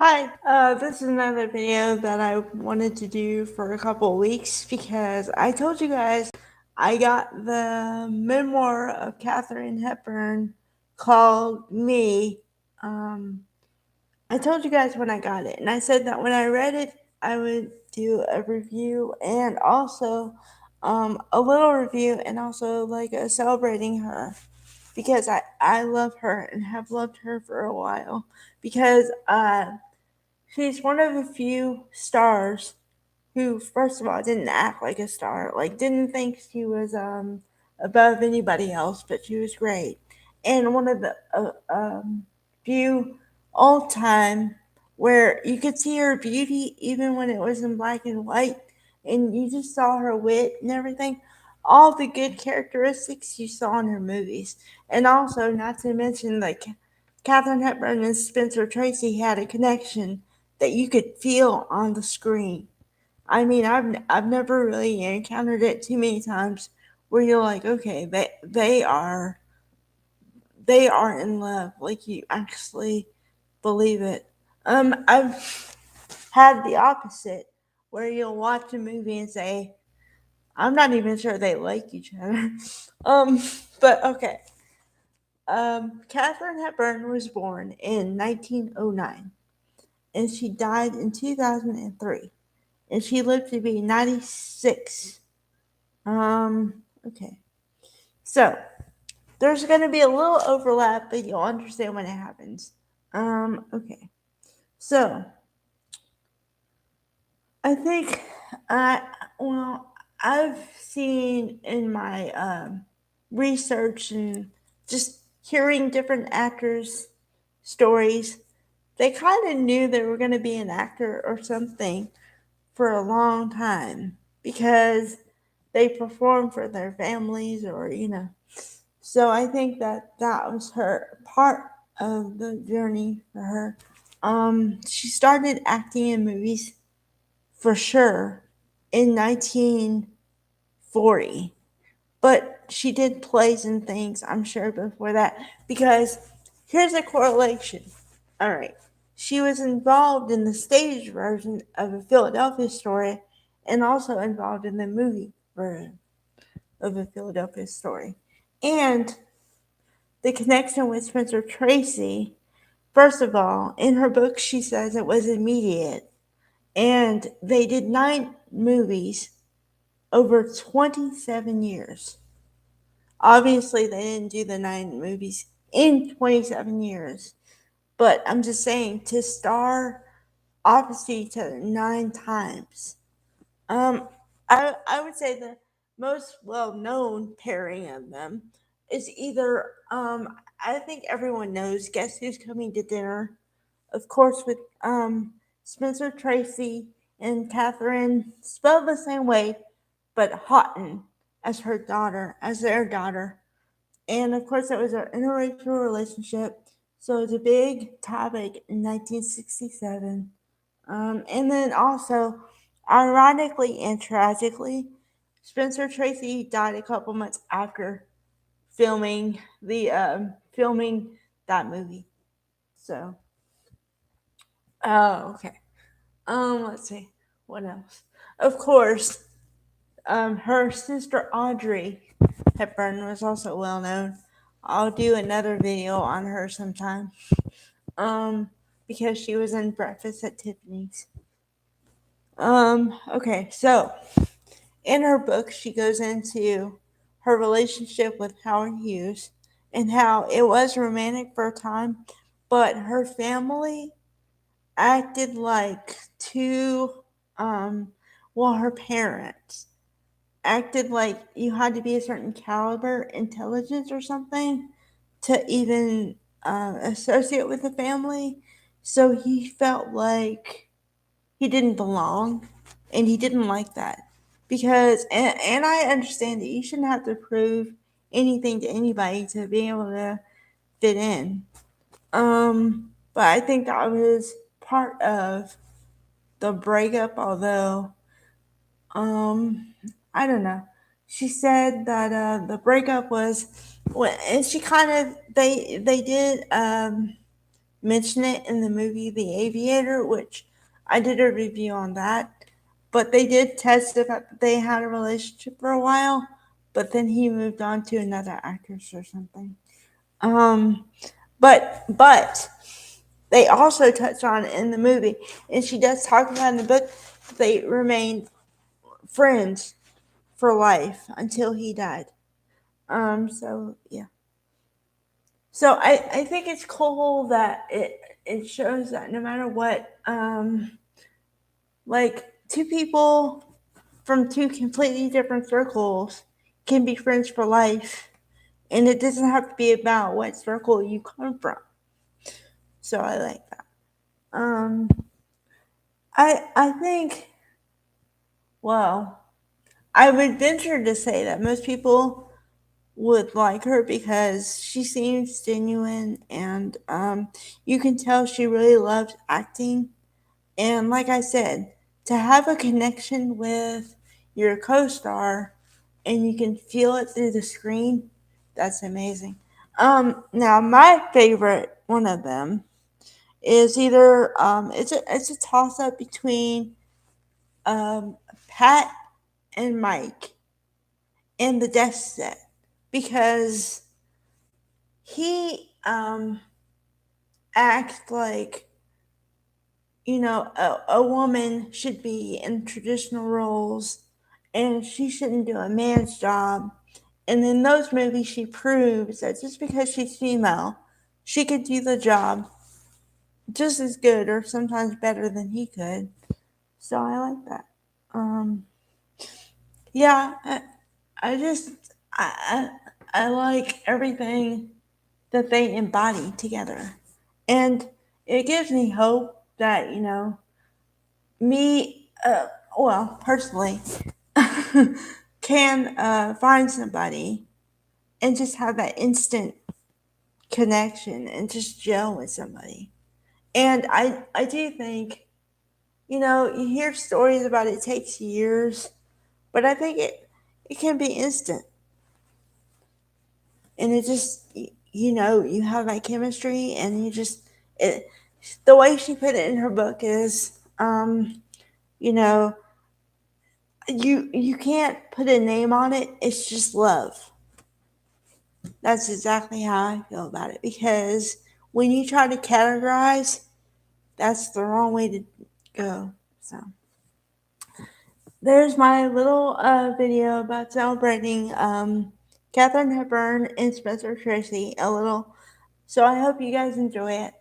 Hi, this is another video that I wanted to do for a couple weeks because I told you guys I got the memoir of Katharine Hepburn called Me. Um, I told you guys when I got it, and I said that when I read it, I would do a review and also a little review and also like a celebrating her because I love her and have loved her for a while because she's one of the few stars who, first of all, didn't act like a star, like didn't think she was above anybody else, but she was great, and one of the few old time where you could see her beauty even when it was in black and white, and you just saw her wit and everything. All the good characteristics you saw in her movies, and also not to mention like Katharine Hepburn and Spencer Tracy had a connection that you could feel on the screen. I mean, I've never really encountered it too many times where you're like, okay, they are in love, like you actually believe it. I've had the opposite where you'll watch a movie and say, I'm not even sure they like each other. um, but okay. Katharine Hepburn was born in 1909 and she died in 2003 and she lived to be 96. Okay. So, there's going to be a little overlap, but you'll understand when it happens. Okay. So, I think I well, I've seen in my research and just hearing different actors' stories, they kind of knew they were going to be an actor or something for a long time because they performed for their families or. So I think that that was her part of the journey for her. She started acting in movies for sure in 1940, but she did plays and things, I'm sure, before that. Because here's a correlation. All right. She was involved in the stage version of a Philadelphia story and also involved in the movie version of a Philadelphia story. And the connection with Spencer Tracy, first of all, in her book, she says it was immediate. And they did 9 movies over 27 years. Obviously, they didn't do the 9 movies in 27 years. But I'm just saying, to star opposite each other 9 times. Um, I would say the most well known pairing of them is either I think everyone knows Guess Who's Coming to Dinner, of course, with Spencer Tracy and Catherine, spelled the same way, but Houghton as her daughter, as their daughter. And of course, it was an interracial relationship, so it was a big topic in 1967. And then also, ironically and tragically, Spencer Tracy died a couple months after filming that movie. So, oh, okay. Let's see what else. Of course, her sister Audrey Hepburn was also well known. I'll do another video on her sometime. Because she was in Breakfast at Tiffany's. Okay, so in her book, she goes into her relationship with Howard Hughes and how it was romantic for a time, but her family acted like her parents acted like you had to be a certain caliber, intelligence, or something to even associate with the family. So he felt like he didn't belong, and he didn't like that because, and I understand that you shouldn't have to prove anything to anybody to be able to fit in. But I think that was part of the breakup, although um, I don't know. She said that the breakup was, and she kind of they did mention it in the movie The Aviator, which I did a review on that. But they did test the fact that they had a relationship for a while, but then he moved on to another actress or something. Um, but they also touch on it in the movie, and she does talk about in the book that they remained friends for life until he died. So yeah. So I think it's cool that it shows that no matter what, like two people from two completely different circles can be friends for life, and it doesn't have to be about what circle you come from. So I like that. Um, I think, well, I would venture to say that most people would like her because she seems genuine, and you can tell she really loves acting. And like I said, to have a connection with your co-star and you can feel it through the screen, that's amazing. Now my favorite one of them is either it's a toss up between um, Pat and Mike in the desk set because he acts like a woman should be in traditional roles and she shouldn't do a man's job. And in those movies, she proves that just because she's female, she could do the job just as good or sometimes better than he could. So I like that. Um, yeah, I just I like everything that they embody together, and it gives me hope that me, well, personally, can find somebody and just have that instant connection and just gel with somebody. And I do think, you hear stories about it takes years, but I think it can be instant. And it just, you have that chemistry and the way she put it in her book is, you know, you can't put a name on it. It's just love. That's exactly how I feel about it because when you try to categorize, that's the wrong way to go. So there's my little video about celebrating Katharine Hepburn and Spencer Tracy a little. So I hope you guys enjoy it.